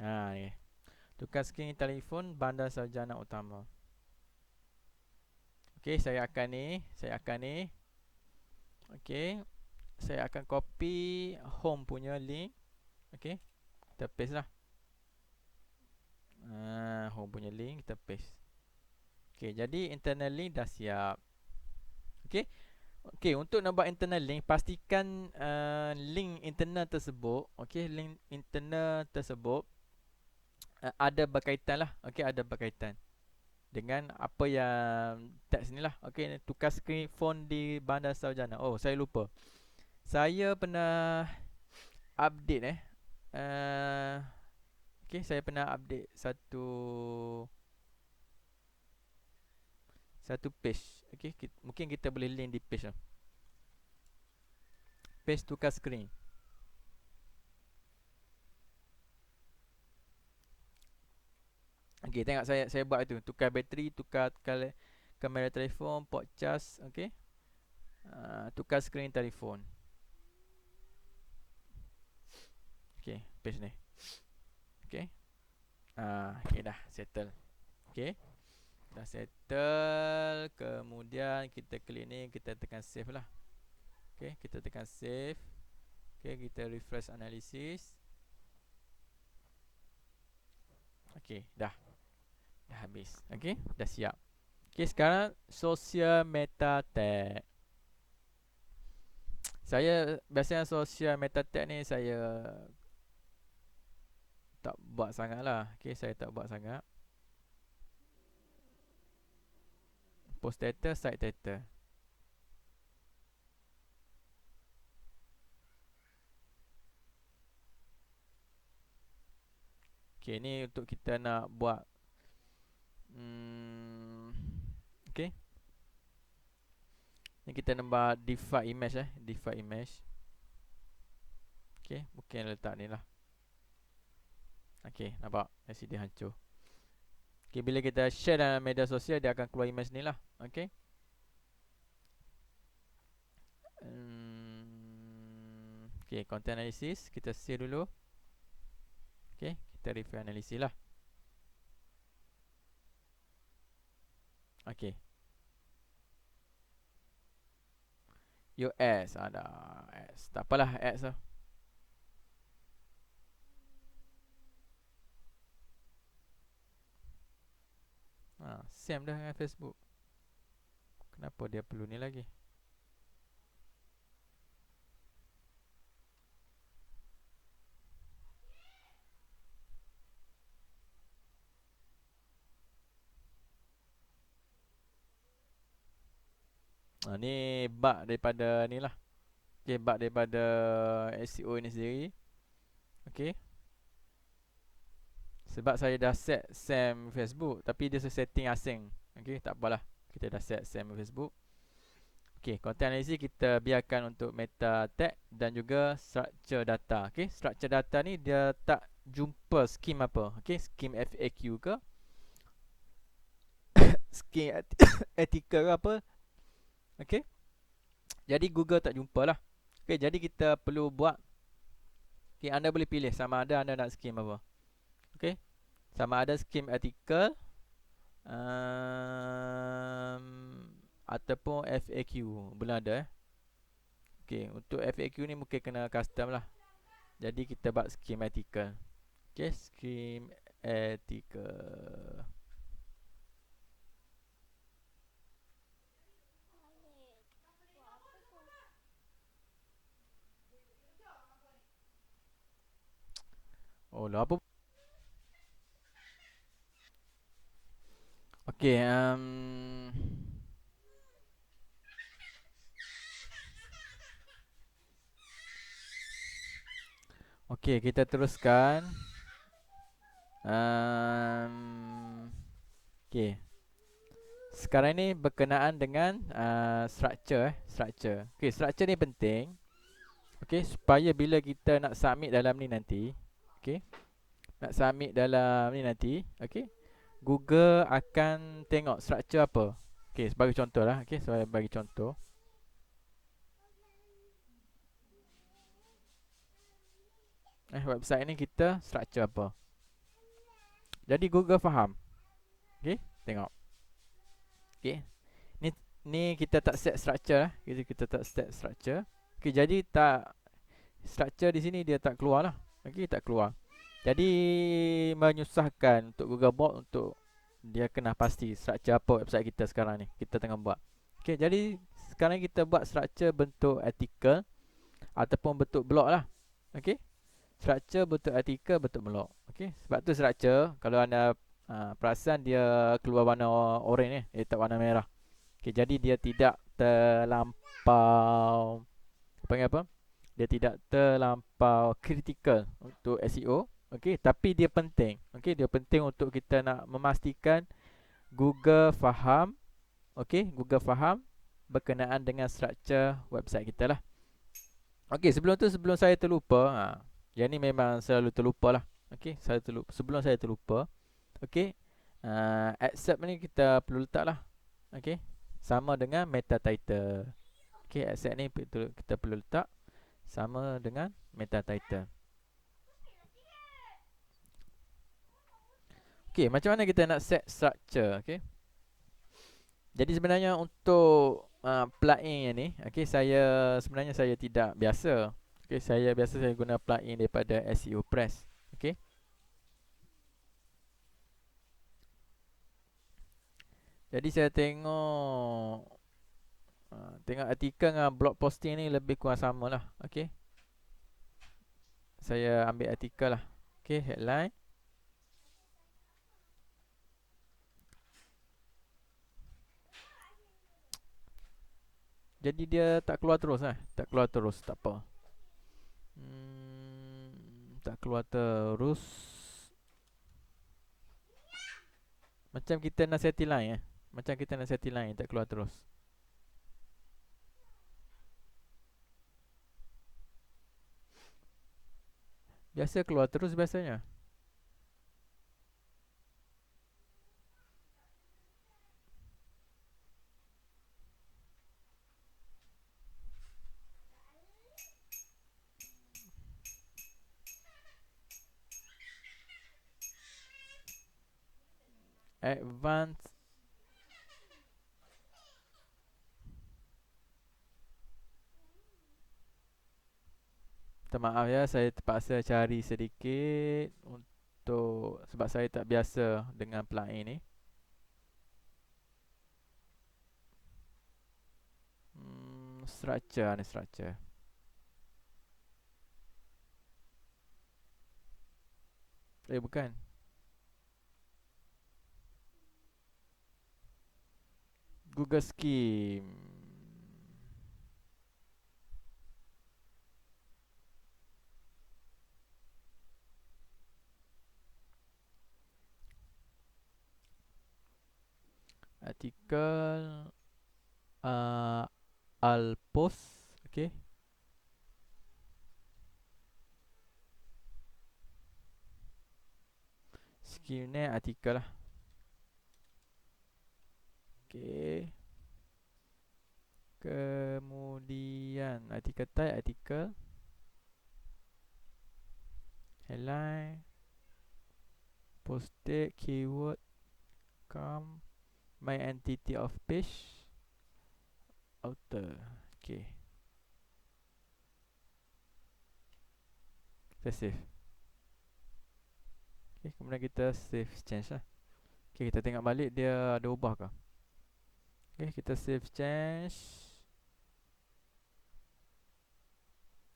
Ni. Tukar skrin telefon bandar sarjana utama. Okey, saya akan ni. Okey. Saya akan copy home punya link. Okey. Kita paste lah. Home punya link kita paste. Okey, jadi internal link dah siap. Okey. Okey, untuk nak buat internal link, pastikan link internal tersebut, okey, link internal tersebut ada berkaitan lah. Okey, ada berkaitan dengan apa yang teks ni lah. Okey, tukar skrin phone di bandar sarjana. Oh, saya lupa. Saya pernah update okey, saya pernah update satu page. Okey, mungkin kita boleh link di page lah. Page tukar skrin. Okey, tengok saya buat itu. Tukar bateri, tukar kamera telefon, port charge, okey. Tukar skrin telefon. Okey, page ni. Okey. Okey dah settle. Okey. Dah settle. Kemudian kita klik ni, kita tekan save lah. Okey, kita tekan save. Okey, kita refresh analisis. Okey, dah habis. Okey, dah siap. Okey, sekarang social meta tag. Saya biasanya social meta tag ni saya tak buat sangat lah. Okey, saya tak buat sangat. Post data, site data. Okey, ni untuk kita nak buat okey. Ni kita nak buat default image default image. Okey, mungkin letak ni lah. Okey, nampak LCD hancur. Okey, bila kita share dalam media sosial, dia akan keluar image ni lah. Okey. Okey, content analysis kita save dulu. Okey, kita review analisis lah. Okey. US ada ads. Tak apalah ads lah. Same dah dengan Facebook. Kenapa dia perlu ni lagi? Ni bug daripada ni lah. Okay, bug daripada SEO ni sendiri. Okay. Sebab saya dah set SAM Facebook, tapi dia setting asing. Okay, tak apalah. Kita dah set SAM Facebook. Okay, content analysis kita biarkan untuk meta tag dan juga structure data. Okay, structure data ni dia tak jumpa skim apa. Okay, skim FAQ ke skim artikel ke apa. Okay, jadi Google tak jumpa lah. Okay, jadi kita perlu buat. Okay, anda boleh pilih sama ada anda nak skim apa. Okay, sama ada skim artikel ataupun FAQ. Belum ada Okay, untuk FAQ ni mungkin kena custom lah. Jadi kita buat scheme article. Okay, scheme article. Oh lah apa? Okay, okay, kita teruskan. Okay, sekarang ni berkenaan dengan structure structure. Okay, structure ni penting. Okay, supaya bila kita nak submit dalam ni nanti, okay, nak submit dalam ni nanti, okay, Google akan tengok structure apa. Okay, sebagai contoh lah. Okay, sebagai contoh, website ni kita structure apa. Jadi Google faham. Okay, tengok. Okay, ni kita tak set structure lah. Kita tak set structure. Okay, jadi tak structure di sini dia tak keluar lah. Okay, tak keluar. Jadi menyusahkan untuk Googlebot untuk dia kena pasti structure apa website kita sekarang ni kita tengah buat. Okay, jadi sekarang kita buat structure bentuk artikel ataupun bentuk blog lah. Okay, structure bentuk artikel, bentuk blog. Okay, sebab tu structure kalau anda perasan dia keluar warna orange ni, dia tak warna merah. Okay, jadi dia tidak terlampau panggil apa? Dia tidak terlampau critical untuk SEO. Okay, tapi dia penting. Okay, dia penting untuk kita nak memastikan Google faham. Okay, Google faham berkenaan dengan structure website kita lah. Okay, sebelum tu, sebelum saya terlupa, yang ni memang selalu terlupa lah. Okay, sebelum saya terlupa, okay, accept ni kita perlu letak lah. Okay, sama dengan meta title. Okay, accept ni kita perlu letak sama dengan meta title. Okay, macam mana kita nak set structure? Okay, jadi sebenarnya untuk plugin yang ni, okay, sebenarnya saya tidak biasa. Okay, saya guna plugin daripada SEO Press. Okay, jadi saya tengok artikel dengan blog posting ni lebih kurang sama lah. Okay, saya ambil artikel lah. Okay, headline. Jadi dia tak keluar terus lah. Tak keluar terus, tak apa. Tak keluar terus. Macam kita nak setting line Macam kita nak setting line tak keluar terus. Biasa keluar terus biasanya. Advanced. Minta maaf ya, saya terpaksa cari sedikit sebab saya tak biasa dengan plugin ni. Structure ni structure. Bukan. Google Scheme. Artikel al post. Okay. Scheme ni artikel lah. Okay. Kemudian artikel type, artikel headline, post date, keyword, my entity of page, author. Okay. Kita save. Okay, kemudian kita save change lah. Okay, kita tengok balik dia ada ubah ke. Okay, kita save change.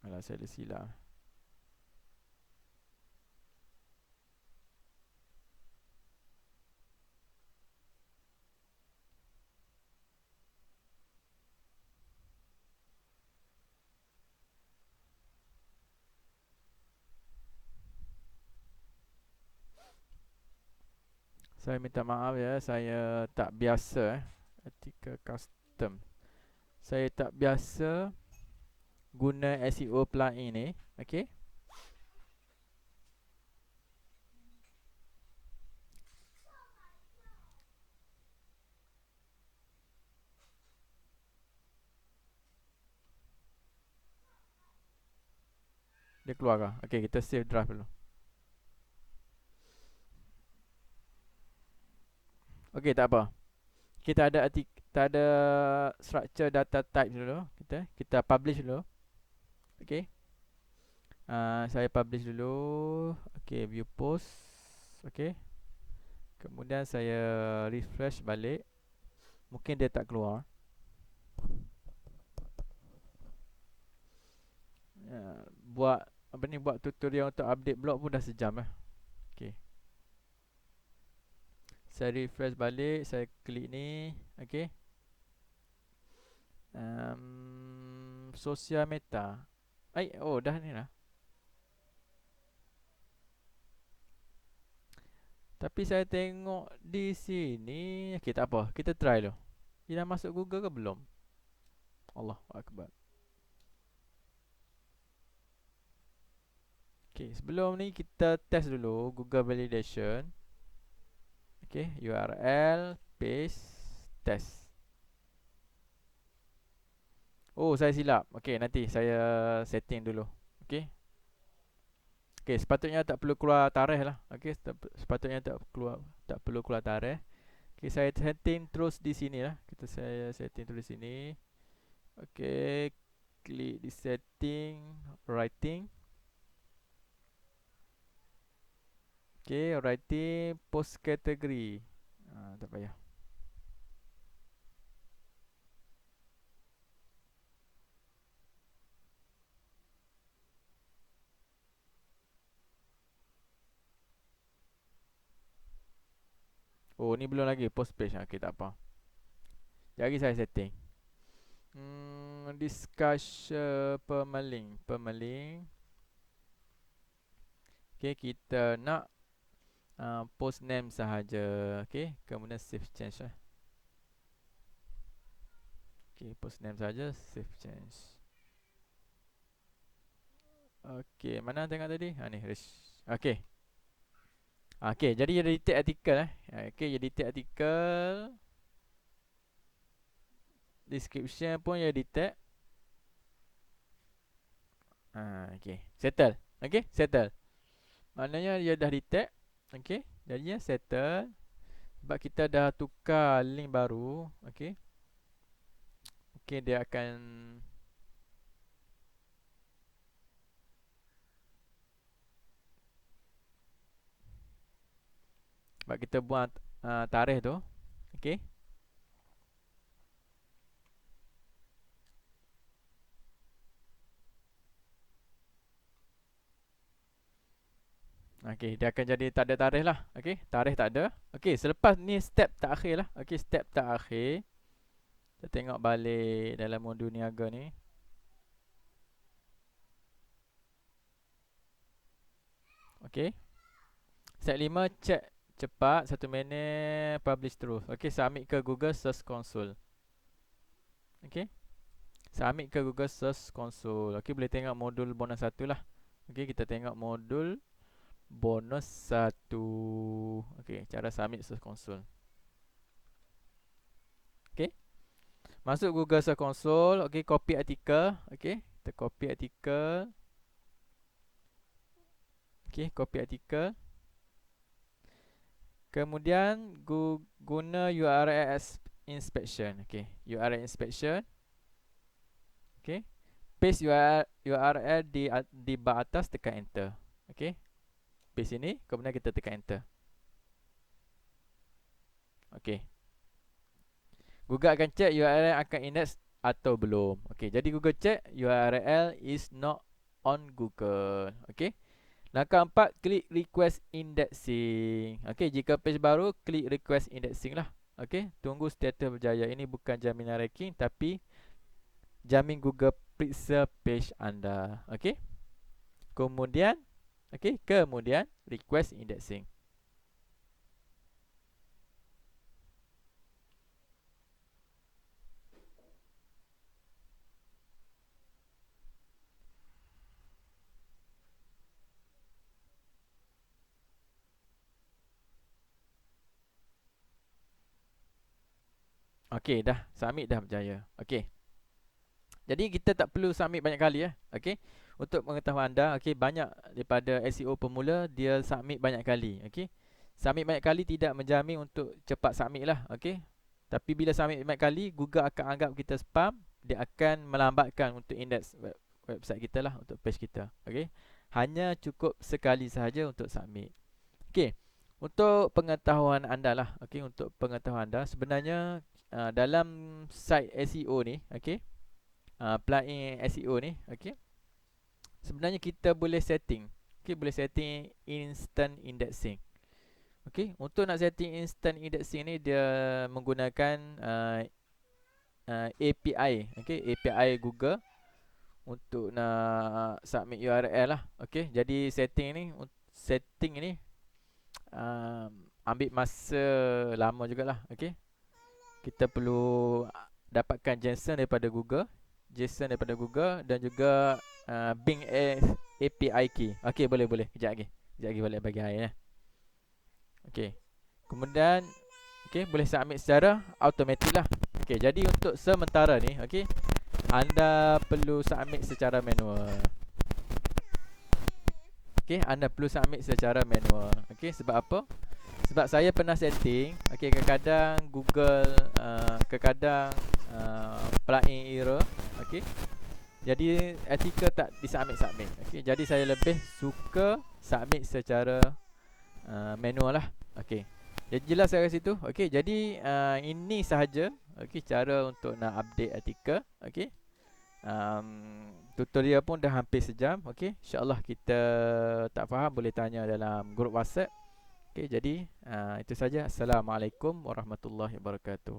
Alah, saya ada silap. Saya minta maaf ya, saya tak biasa artikel custom. Saya tak biasa guna SEO plugin ni, okey. Dia keluar ke? Okey, kita save draft dulu. Okey, tak apa. Kita ada structure data type dulu. Kita publish dulu. Okey. Saya publish dulu. Okey, view post. Okey. Kemudian saya refresh balik. Mungkin dia tak keluar. Buat tutorial untuk update blog pun dah sejam lah. Okey. Saya refresh balik, saya klik ni, okey. Social meta. Oh dah ni lah. Tapi saya tengok di sini, okey tak apa, kita try dulu. Dia dah masuk Google ke belum? Allahu Akbar. Okey, sebelum ni kita test dulu Google validation. Okey, URL, paste, test. Oh, saya silap. Okey, nanti saya setting dulu. Okey. Okey, sepatutnya tak perlu keluar tarikh lah. Okey, sepatutnya tak perlu keluar tarikh. Okey, saya setting terus di sini lah. Saya setting terus di sini. Okey, klik di setting, writing. Okey, writing, post category. Tak payah. Oh, ni belum lagi post page. Okey, tak apa. Jadi saya setting. Discussion permalink. Okey, kita nak post name sahaja. Okey, kemudian save change lah. Okey, post name saja, save change. Okey, mana tengok tadi? Ni, okey. Okey, jadi dia detect artikel Okey, dia detect artikel. Description pun dia detect. Okey, settle. Okey, settle. Maknanya dia dah detect. Okey, jadinya settle. Sebab kita dah tukar link baru. Okey. Okey, dia akan sebab kita buat tarikh tu. Okey. Okey, dia akan jadi tak ada tarikh lah. Okey, tarikh tak ada. Okey, selepas ni step terakhir lah. Okey, step terakhir. Kita tengok balik dalam modul niaga ni. Okey. Step 5, check cepat 1 minit, publish terus. Okey, submit ke Google Search Console. Okey. Submit ke Google Search Console. Okey, boleh tengok modul bonus 1 lah. Okey, kita tengok modul bonus 1. Okey, cara submit Search Console. Okey. Masuk Google Search Console. Okey, copy artikel. Okey, kita copy artikel. Okey, copy artikel. Kemudian guna URL inspection. Okey, URL inspection. Okey. paste URL di bar atas, tekan enter. Okey. Paste sini, kemudian kita tekan enter. Okey. Google akan check URL akan index atau belum. Okey, jadi Google check URL is not on Google. Okey. Langkah 4, klik request indexing. Okey, jika page baru, klik request indexing lah. Okey, tunggu status berjaya. Ini bukan jaminan ranking tapi jamin Google periksa page anda. Okey. Kemudian request indexing. Okey, dah submit dah berjaya. Okey. Jadi kita tak perlu submit banyak kali ya. Okey. Untuk pengetahuan anda, okey, banyak daripada SEO pemula dia submit banyak kali, okey. Submit banyak kali tidak menjamin untuk cepat submit lah, okey. Tapi bila submit banyak kali, Google akan anggap kita spam, dia akan melambatkan untuk indeks website kita lah, untuk page kita, okey. Hanya cukup sekali sahaja untuk submit. Okey. Untuk pengetahuan anda lah, okey, untuk pengetahuan anda, sebenarnya dalam site SEO ni, okey, plugin SEO ni, okey, sebenarnya kita boleh setting, okey, boleh setting instant indexing. Okey, untuk nak setting instant indexing ni dia menggunakan API, okey, API Google untuk nak submit URL lah. Okey, jadi setting ni ambil masa lama jugalah, okey. Kita perlu dapatkan JSON daripada Google, dan juga Bing API key. Okey, boleh. Kejap lagi boleh bagi air ya. Okey. Kemudian boleh submit secara automatik lah. Okey, jadi untuk sementara ni, okey, anda perlu submit secara manual. Okey, anda perlu submit secara manual. Okey, sebab apa? Sebab saya pernah setting, okey, kadang-kadang Google kadang-kadang plugin error, okey. Jadi artikel tak disubmit. Okey, jadi saya lebih suka submit secara manual lah. Okey. Jadi jelas saya kat situ. Okey, jadi ini sahaja, okey, cara untuk nak update artikel, okey. Tutorial pun dah hampir sejam, okey. InsyaAllah kita tak faham boleh tanya dalam grup WhatsApp. Okey, jadi itu saja. Assalamualaikum warahmatullahi wabarakatuh.